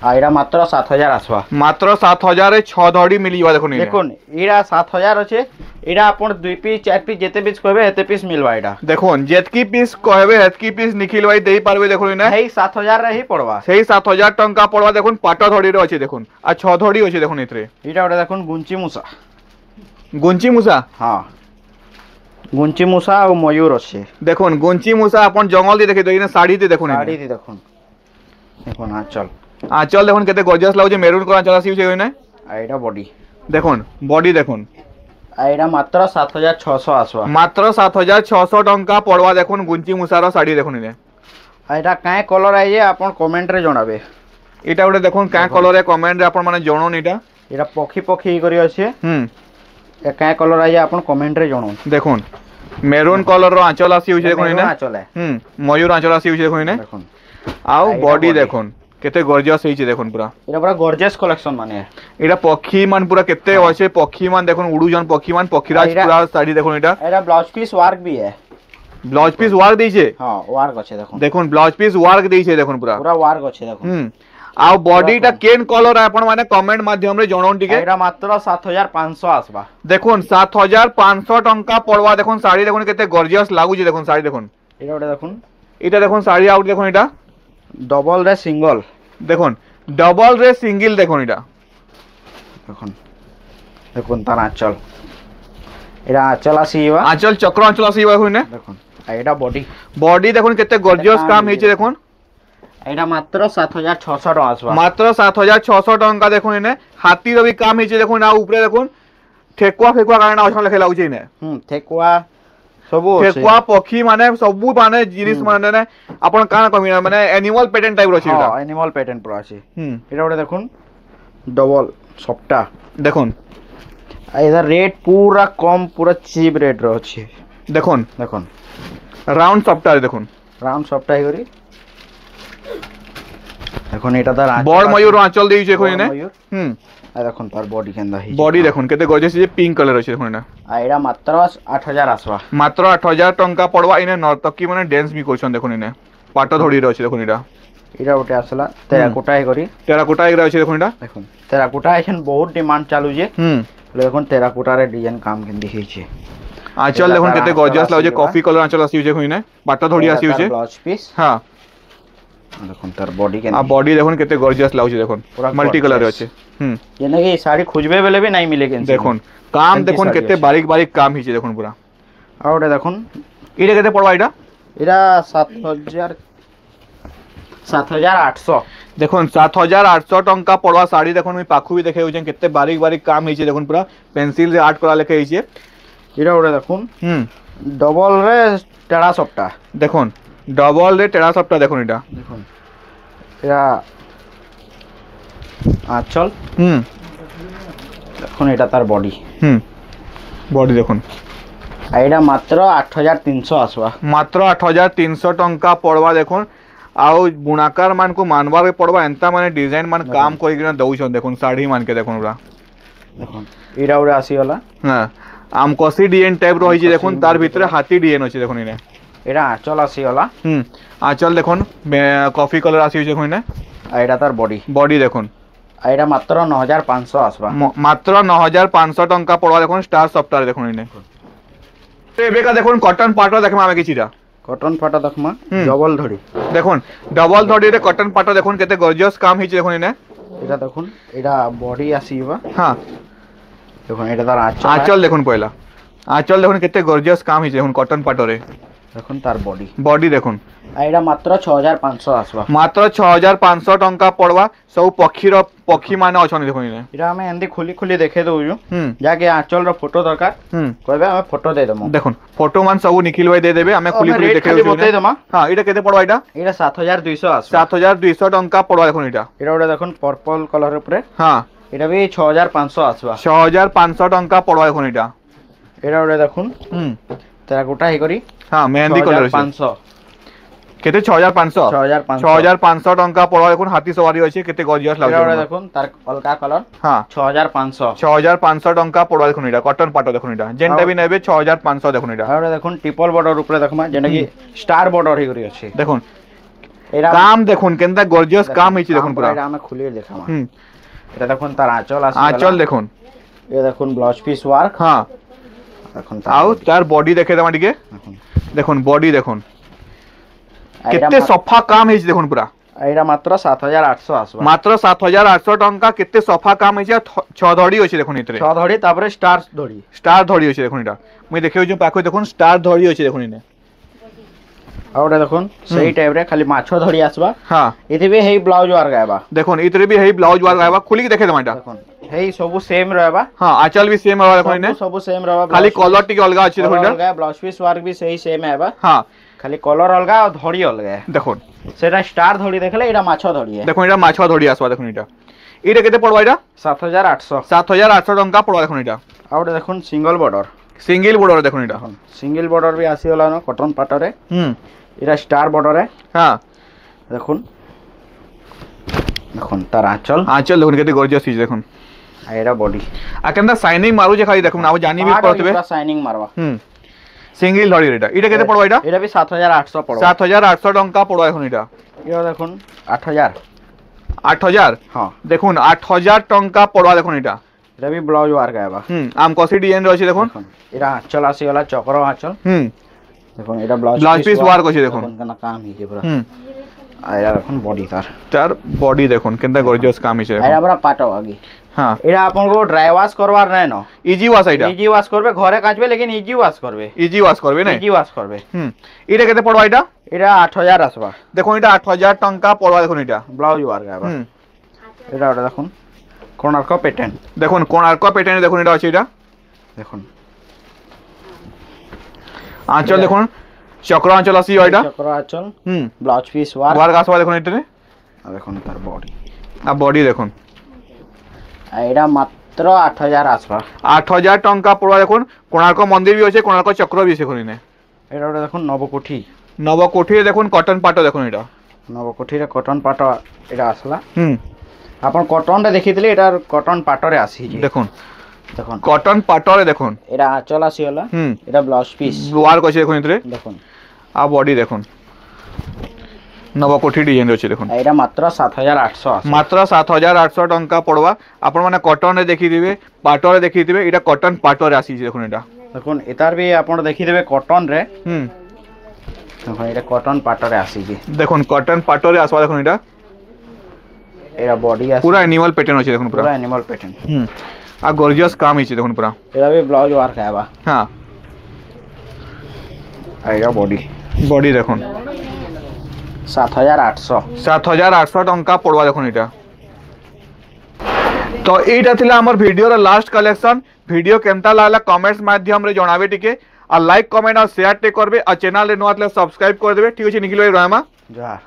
आ इरा मात्र 7000 आसवा मात्र 7000 रे 6 धड़ी मिलिबा देखोन देखोन इरा 7000 अछि इरा अपन 2 पीस 4 पीस जेते पीस कहबे हेते पीस मिलबा इरा देखोन जेतकी पीस कहबे हेतकी पीस निखिल भाई देई पारबे देखोन इना हेई 7000 रे ही पड़वा सेही 7000 टंका पड़वा देखोन पाटो धड़ी रे अछि देखोन आ 6 धड़ी अछि देखोन इतरे इरा ओडा देखोन गुंची मुसा हां गुंची मुसा और मयूर अछि देखोन गुंची मुसा अपन जंगल दे देखि दोइना साड़ी दे देखोन साड़ी दे देखोन देखोन आंचल देखोन केते गॉर्जियस लागो जे मेरून को आंचल आसी छै ओइने आइडा बॉडी देखोन बॉडी देखोन आइडा मात्र 7600 आसवा मात्र 7600 टंका पड़वा देखोन गुंची मुसार साड़ी देखोन इने आइडा काए कलर आइ जे आपन कमेंट रे जणाबे एटा उडे देखोन काए कलर रे कमेंट रे आपन माने जणोन एटा पखी करी अछि ए काए कलर आइ जे आपन कमेंट रे जणोन देखोन मेरून कलर रो आंचल आसी होय छै देखोन इने आंचल है मयूर आंचल आसी होय छै देखोन इने देखोन आउ बॉडी देखोन केते गॉर्जियस होई छै देखोन पूरा एटा पूरा गॉर्जियस कलेक्शन माने एटा पक्षी मान पूरा केते होय पक्षी मान देखोन उडू जन पक्षी मान पक्षीराज पूरा साड़ी देखोन एटा ब्लाउज पीस वर्क भी है ब्लाउज पीस वर्क दै छै हां वर्क अछि देखोन देखोन ब्लाउज पीस वर्क दै छै देखोन पूरा वर्क अछि देखोन आ बॉडी टा केन कलर आपन माने कमेंट माध्यम रे जणोन टिके एटा मात्र 7500 आसबा देखोन 7500 टंका पड़वा देखोन साड़ी देखोन केते गॉर्जियस लागु छै देखोन साड़ी देखोन एटा देखोन साड़ी आउट देखोन एटा डबल रे सिंगल डबल रे सिंगल देखोन एटा देखोन तार आंचल एटा आंचल आसीबा आंचल चक्र आंचल आसीबा होइने देखोन एटा बॉडी देखोन केते गॉर्जियस काम हेचे देखोन एटा मात्र 7600 टका आसबा मात्र 7600 टका देखोन इने हाथी रो भी काम हेचे देखोन आ ऊपर देखोन ठेकुआ कारण आछन लेखे लागु छै ने ठेकुआ सबो ठेकुआ पक्षी माने सबु माने जिनिस माने ने अपन काना कमी माने एनिमल पैटर्न टाइप रो छै हां एनिमल पैटर्न पर अछि एटा ओडे देखोन डबल सप्टा देखोन इधर रेट पूरा कम पूरा चीप रेट रो अछि देखोन राउंड सप्टा हे करी देखोन एटा तार बड़ मयूर आंचल देइ छै कोइ ने आ देखोन तार बॉडी केंदा hi बॉडी देखोन केते गॉर्जियस जे पिंक कलर अछि देखोन ना आ एटा मात्र 8000 आसवा मात्र 8000 टंका पड़वा इने नर्तकी माने डांस भी कोछन देखोन इने पाटो धोड़ी रो अछि देखोन एटा ओटे आसला टेराकोटा हे करी टेराकोटा हे अछि देखोन एटा देखोन टेराकोटा एखन बहुत डिमांड चालू जे देखोन टेराकोटा रे डिजाइन काम केंदी हे छै आंचल देखोन केते गॉर्जियस लागो जे कॉफी कलर आंचल आसी छै कोइ ने पाटो धोड़ी आसी छै ब्लाउज पीस हां देखोन तार बॉडी के आ बॉडी देखोन केते गॉर्जियस लागो छै देखोन मल्टी कलर अछि जेने कि साड़ी खोजबे बेले भी नहीं मिले के देखोन काम देखोन केते बारीक बारीक काम हिचे देखोन पूरा आ ओटे देखोन इडे केते पड़वा एटा 7800 देखोन 7800 टंका पड़वा साड़ी देखोन मी पाखु भी देखे होछन केते बारीक बारीक काम हिचे देखोन पूरा पेंसिल से आर्ट करा लेखे हिचे इडा ओटे देखोन डबल रे टेढ़ा सप्टा देखोन डबल रे टेढ़ा सप्टा देखोन देखोन या आंचल देखोन एटा तार बॉडी बॉडी देखोन एटा मात्र 8300 आसवा मात्र 8300 टंका पड़वा देखोन आउ बुनाकार मान को मानवा के पड़वा एंता माने डिजाइन मान काम कोइ कि दउ छ देखोन साड़ी मान के देखोन पूरा देखोन एटा उडा आसी वाला हां आम कोसी डिजाइन टाइप रहि छै देखोन तार भीतर हाथी डिजाइन अछि देखोन इने एटा आंचल आसी वाला आंचल देखोन कॉफी कलर आसी छै देखोन इने एटा तार बॉडी देखोन एटा मात्र 9500 आसवा मात्र 9500 टंका पड़वा देखोन स्टार सॉफ्टवेयर देखोन इने एबे का देखोन कॉटन पाटो देखमा आमे किछिरा कॉटन पाटो देखमा डबल धड़ी देखोन डबल धड़ी रे कॉटन पाटो देखोन केते गॉर्जियस काम हिचे देखोन इने एटा देखोन एटा बॉडी आसीबा हां देखोन एटा तार आंचल देखोन पहिला आंचल देखोन केते गॉर्जियस काम हिचे देखोन कॉटन पाटो रे দেখুন তার বডি বডি দেখুন এটা মাত্র 6500 আসবা মাত্র 6500 টঙ্কা পড়বা সব পক্ষী মানে অছন দেখুন এটা আমি এন্দি খুলি খুলি দেখে দউছু যাকে আঁচল র ফটো দরকার কইবে আমি ফটো দে দেবো দেখুন ফটো মান সব নিখিল ভাই দে দেবে আমি খুলি খুলি দেখে বতাই দেমা হ্যাঁ এটা কেতে পড়বা এটা 7200 আসবা 7200 টঙ্কা পড়বা দেখুন এটা ওটা দেখুন পার্পল কালার উপরে হ্যাঁ এটা বি 6500 আসবা 6500 টঙ্কা পড়বা দেখুন এটা ওটা দেখুন তেরা গোটা হে করি হ্যাঁ মেহেন্দি কলর আছে 500 কেতে 6500 টঙ্কা পড়বা দেখুন হাতি সওয়ারি আছে কেতে গর্জিয়াস লাগছে এটা দেখুন তার অলকা কালার হ্যাঁ 6500 টঙ্কা পড়বা দেখুন এটা কটন পাটো দেখুন এটা যেনটা বি নেবে 6500 দেখুন এটা এটা দেখুন ট্রিপল বর্ডার উপরে দেখমা যেটা কি স্টার বর্ডার হে করি আছে দেখুন এটা কাম দেখুন কেনটা গর্জিয়াস কাম হইছে দেখুন পুরো এটা আমি খুলে দেখামা এটা দেখুন তার আঁচল আছে আঁচল দেখুন এটা দেখুন ব্লাউজ পিস ওয়ার্ক হ্যাঁ দেখুন তার বডি দেখে দাও মাটিকে দেখুন বডি দেখুন কেতে সফা কাম হইছে দেখুন পুরা এটা মাত্র 7800 আসবা মাত্র 7800 টঙ্কা কেতে সফা কাম হইছে 6 ধড়ি হইছে দেখুন ইতরে 6 ধড়ি তারপরে স্টার ধড়ি হইছে দেখুন এটা মই দেখাই যে পাখো দেখুন স্টার ধড়ি হইছে দেখুন ইনে আউটা দেখুন সেই টাইপ রে খালি মাছ ধড়ি আসবা হ্যাঁ এতে বি হেই ব্লাউজ ওয়ার্ক আইবা দেখুন ইতরে বি হেই ব্লাউজ ওয়ার্ক আইবা খুলি দেখে দাও এটা দেখুন হেই সবু সেম রহবা হ্যাঁ আঁচল বি সেম আইবা দেখুন ইনে সবু সেম রহবা খালি কলর টিকে অলগা আছে দেখুন এটা ব্লাউজ পিস ওয়ার্ক বি সেই সেম আইবা হ্যাঁ খালি কলর অলগা আর ধড়ি অলগা দেখুন সেটা স্টার ধড়ি দেখলে এটা মাছ ধড়ি দেখুন এটা মাছ ধড়ি আসবা দেখুন এটা কেতে পড়বা এটা 7800 টঙ্কা পড়বা দেখুন এটা আউটা দেখুন সিঙ্গল বর্ডার দেখুন এটা সিঙ্গল বর্ডার বি আসিওলা ন কটন পাটরে এটা স্টার বর্ডারে হ্যাঁ দেখুন দেখুন তার আঁচল দেখুন কেতে গর্জিয়াস হইছে দেখুন আর এটা বডি আর কেনটা শাইনিং মারু যে খালি দেখুন আবার জানি বি করতেবে শাইনিং মারবা সিঙ্গেল ধড়ি এটা কেতে পড়বা এটা বি 7800 পড়বা 7800 টঙ্কা পড়বা এখন এটা দেখুন 8000 হ্যাঁ দেখুন 8000 টঙ্কা পড়বা দেখুন এটা বি ব্লাউজ ওয়ার্ক আইবা আম কসি ডিজাইন রয়েছে দেখুন এটা আঁচল আসিওলা চক্র আঁচল দেখুন এটা ব্লাউজ পিস ওয়ার্ক আছে দেখুন কেন কাম হইছে পুরো আর এটা দেখুন বডি তার বডি দেখুন কেনটা গর্জিয়াস কাম হইছে এটা আমরা পাটাও আগে হ্যাঁ এটা আপনাকে ড্রাই ওয়াশ করবার নাই না ইজি ওয়াশ ইজি ওয়াশ করবে ঘরে কাচবে লেকিন ইজি ওয়াশ করবে না ইজি ওয়াশ করবে এটা কেতে পড়বা এটা 8000 আসবা দেখুন এটা 8000 টঙ্কা পড়বা দেখুন এটা ব্লাউজ ওয়ার্ক আইবা এটা দেখুন কোণার্ক প্যাটার্ন দেখুন কোণার্ক প্যাটার্নে দেখুন এটা আছে এটা দেখুন আঁচল দেখুন চক্র আঁচল আসি এটা চক্র আঁচল ব্লাউজ পিস ওয়ার্ক আসবা দেখুন এটাতে আর দেখুন তার বডি আর বডি দেখুন এটা মাত্র 8000 আসবা 8000 টঙ্কা পড়বা দেখুন কোণার্ক মন্দির বি আছে কোণার্ক চক্র বি আছে কোনে এটা দেখুন নবকোঠি দেখুন কটন পাটো দেখুন এটা নবকোঠির কটন পাটো এটা আসলা আপন কটনটা দেখিଥିଲେ এটার কটন পাটরে আসি দেখুন কটন পাটরে দেখুন এটা আঁচল আসিওলা এটা ব্লাউজ পিস ওয়ার্ক আছে দেখুন এতে দেখুন আর বডি দেখুন নবকোঠি ডিজাইন আছে দেখুন এটা মাত্র 7800 মাত্র 7800 টঙ্কা পড়বা আপন মানে কটনে দেখি দিবে পাটরে দেখি দিবে এটা কটন পাটরে আসি দেখুন এটা দেখুন এটার বি আপন দেখি দেবে কটন রে দেখুন এটা কটন পাটরে আসি দেখুন কটন পাটরে আসবা দেখুন এটা বডি আছে পুরো অ্যানিমাল প্যাটার্ন আছে দেখুন পুরো অ্যানিমাল প্যাটার্ন আর গর্জিয়াস কাম হইছে দেখুন পুরো এটা বি ব্লাউজ ওয়ার্ক আইবা হ্যাঁ আর এটা বডি দেখুন 7800 টঙ্কা পড়বা দেখুন এটা তো এইটা ଥିଲା আমার ভিডিওর লাস্ট কলেকশন ভিডিও কেমতা লাগলা কমেন্টস মাধ্যমে জনাবে টিকে আর লাইক কমেন্ট আর শেয়ার टे करबे और चैनल रे नुआ सब्सक्राइब कर देबे ठीक अछि निखिल भाई रहमा जोहार।